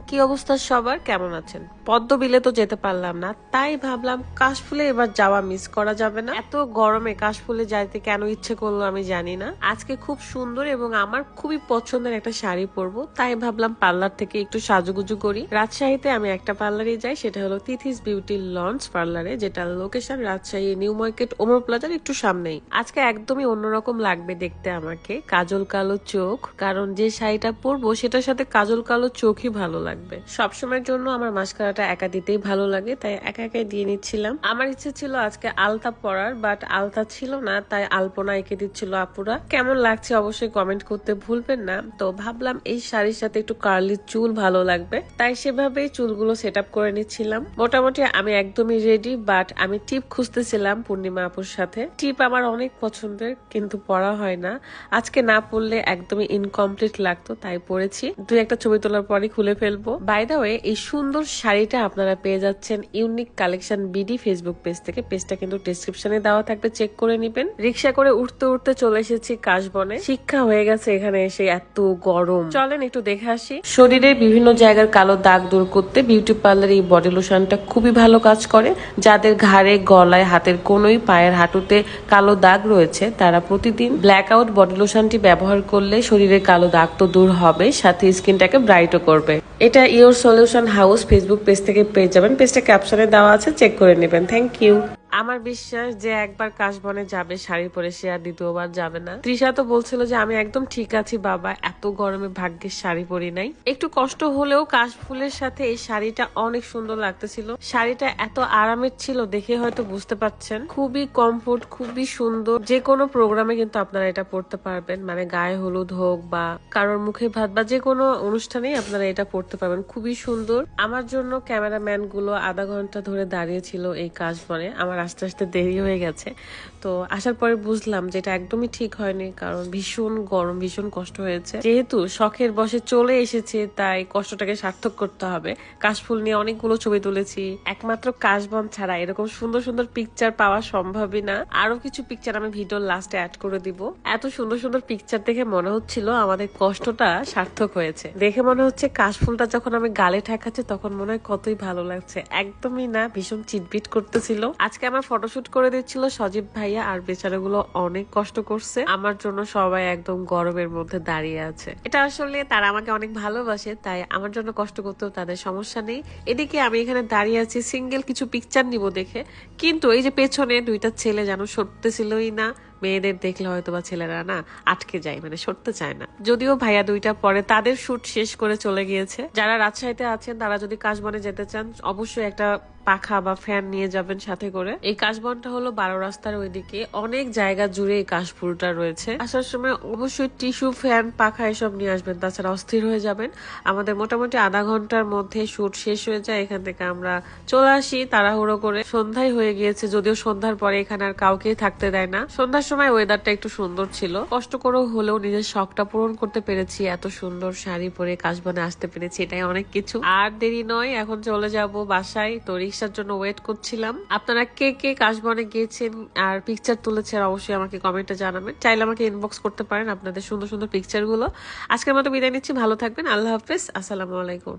কি অবস্থা সবার, কেমন আছেন? পদ্মবিলে তো যেতে পারলাম না, তাই ভাবলাম কাশফুলে এবার যাওয়া মিস করা যাবে না। এত গরমে কাশফুলে যাইতে কেন ইচ্ছে করলো আমি জানি না। আজকে খুব সুন্দর এবং আমার খুবই পছন্দের একটা শাড়ি পরবো, তাই ভাবলাম পার্লার থেকে একটু সাজুগুজু করি। রাজশাহীতে আমি একটা পার্লারে যাই, সেটা হলো তিথিস বিউটি লঞ্চ পার্লারে, যেটা location Rajshahi new market Omar প্লাজার একটু সামনেই। আজকে একদমই অন্যরকম লাগবে দেখতে আমাকে, কাজল কালো চোখ, কারণ যে শাড়িটা পরবো সেটার সাথে কাজল কালো চোখই ভালো লাগবে। সবসময়ের জন্য আমার মাস্কারাটা একা দিতেই ভালো লাগে, তাই একা একাই দিয়ে নিচ্ছিলাম। আমার ইচ্ছে ছিল আজকে আলতা পরার, বাট আলতা ছিল না, তাই আলপনা এঁকে দিচ্ছিল আপুরা। কেমন লাগছে অবশ্যই কমেন্ট করতে ভুলবেন না। তো ভাবলাম এই শাড়ির সাথে একটু কার্লি চুল ভালো লাগবে, তাই সেভাবেই চুলগুলো সেট আপ করে নিচ্ছিলাম। মোটামুটি আমি একদমই রেডি, বাট আমি টিপ খুঁজতেছিলাম পূর্ণিমা আপুর সাথে। টিপ আমার অনেক পছন্দের, কিন্তু পরা হয় না। আজকে না পরলে একদমই ইনকমপ্লিট লাগতো, তাই পরেছি। দুই একটা ছবি তোলার পরে খুলে ফেলবো। বাই দা ওয়ে, এই সুন্দর শাড়িটা আপনারা পেয়ে যাচ্ছেন unique collection BD Facebook page থেকে। পেজটা কিন্তু ডেসক্রিপশনে দেওয়া থাকবে, চেক করে নিবেন। রিক্সা করে উঠতে উঠতে চলে এসেছি কাশবনে। শিক্ষা হয়ে গেছে এখানে এসে, এত গরম। চলেন একটু দেখে আসি। শরীরের বিভিন্ন জায়গার কালো দাগ দূর করতে বিউটি পার্লার এই বডি লোশনটা খুবই ভালো কাজ করে। যাদের ঘাড়ে, গলায়, হাতের কোনোই, পায়ের হাঁটুতে কালো দাগ রয়েছে, তারা প্রতিদিন ব্ল্যাক আউট বডি লোশনটি ব্যবহার করলে শরীরের কালো দাগ তো দূর হবে, সাথে স্কিনটাকে ব্রাইটও করবে। এটা your solution house Facebook page থেকে পেয়ে যাবেন। পেজটা ক্যাপশনে দেওয়া আছে, চেক করে নেবেন। Thank you. আমার বিশ্বাস যে একবার কাশবনে যাবে শাড়ি পরে, সে আর দ্বিতীয়বার যাবে না। তৃষা তো বলছিল যে আমি একদম ঠিক আছি বাবা, এত গরমে ভাগ্যের শাড়ি পরি নাই। একটু কষ্ট হলেও কাশফুলের সাথে এই শাড়িটা অনেক সুন্দর লাগতেছিল। শাড়িটা এত আরামের ছিল, দেখে হয়তো বুঝতে পারছেন। খুবই কমফোর্ট, খুবই সুন্দর। যে কোনো প্রোগ্রামে কিন্তু আপনারা এটা পরতে পারবেন, মানে গায়ে হলুদ হোক বা কারোর মুখে ভাত বা যে কোনো অনুষ্ঠানেই আপনারা এটা পরতে পারবেন। খুবই সুন্দর। আমার জন্য ক্যামেরাম্যান গুলো আধা ঘন্টা ধরে দাঁড়িয়েছিল এই কাশবনে। আমার আস্তে আস্তে দেরি হয়ে গেছে, তো আসার পরে বুঝলাম যে এটা একদমই ঠিক হয়নি, কারণ ভীষণ গরম, ভীষণ কষ্ট হয়েছে। যেহেতু শখের বসে চলে এসেছে, তাই কষ্টটাকে সার্থক করতে হবে। কাশফুল নিয়ে অনেকগুলো ছবি তুলেছি। একমাত্র কাশবন ছাড়া এরকম সুন্দর সুন্দর পিকচার পাওয়া সম্ভবই না। আরো কিছু পিকচার আমি ভিডিওর লাস্টে অ্যাড করে দিব। এত সুন্দর সুন্দর পিকচার দেখে মনে হচ্ছিল আমাদের কষ্টটা সার্থক হয়েছে। দেখে মনে হচ্ছে কাশফুলটা যখন আমি গালে ঠেকাচ্ছি তখন মনে হয় কতই ভালো লাগছে। একদমই না, ভীষণ চিটবিট করতেছিল। আজকে আমার ফটোশুট করে দিচ্ছিল সজীব ভাইয়া, আর বেচারাগুলো অনেক কষ্ট করছে আমার জন্য। সবাই একদম গরমের মধ্যে দাঁড়িয়ে আছে। এটা আসলে তারা আমাকে অনেক ভালোবাসে, তাই আমার জন্য কষ্ট করতেও তাদের সমস্যা নেই। এদিকে আমি এখানে দাঁড়িয়ে আছি সিঙ্গেল কিছু পিকচার নিব দেখে, কিন্তু এই যে পেছনে দুইটা ছেলে যেন সরতেছিলই না। মেয়েদের দেখলে হয়তো বা ছেলেরা না আটকে যায়, মানে সরতে চায় না। যদিও ভাইয়া দুইটা পরে তাদের শুট শেষ করে চলে গিয়েছে। যারা রাজশাহীতে আছেন তারা যদি কাশবনে যেতে চান, অবশ্যই একটা পাখা বা ফ্যান নিয়ে যাবেন সাথে করে। এই কাশবনটা হলো 12 রাস্তার ওইদিকে, অনেক জায়গা জুড়ে এই কাশফুলটা রয়েছে। আসার সময় অবশ্যই টিস্যু, ফ্যান, পাখা এসব নিয়ে আসবেন, তাছাড়া অস্থির হয়ে যাবেন। আমাদের মোটামুটি আধা ঘন্টার মধ্যে শুট শেষ হয়ে যায়। এখান থেকে আমরা চলে আসি তাড়াহুড়ো করে। সন্ধ্যায় হয়ে গিয়েছে, যদিও সন্ধ্যার পরে এখানে আর কাউকেই থাকতে দেয় না। সন্ধ্যার সময় ওয়েদারটা একটু সুন্দর ছিল। কষ্ট করেও হলেও নিজের শখটা পূরণ করতে পেরেছি। এত সুন্দর শাড়ি পরে কাশবনে আসতে পেরেছি, এটাই অনেক কিছু। আর দেরি নয়, এখন চলে যাব বাসায়। তো রিক্সার জন্য ওয়েট করছিলাম। আপনারা কে কে কাশবনে গিয়েছেন আর পিকচার তুলেছেন অবশ্যই আমাকে কমেন্টে জানাবেন। চাইলে আমাকে ইনবক্স করতে পারেন আপনাদের সুন্দর সুন্দর পিকচার গুলো। আজকের মতো বিদায় নিচ্ছি, ভালো থাকবেন, আল্লাহ হাফেজ, আসসালামু আলাইকুম।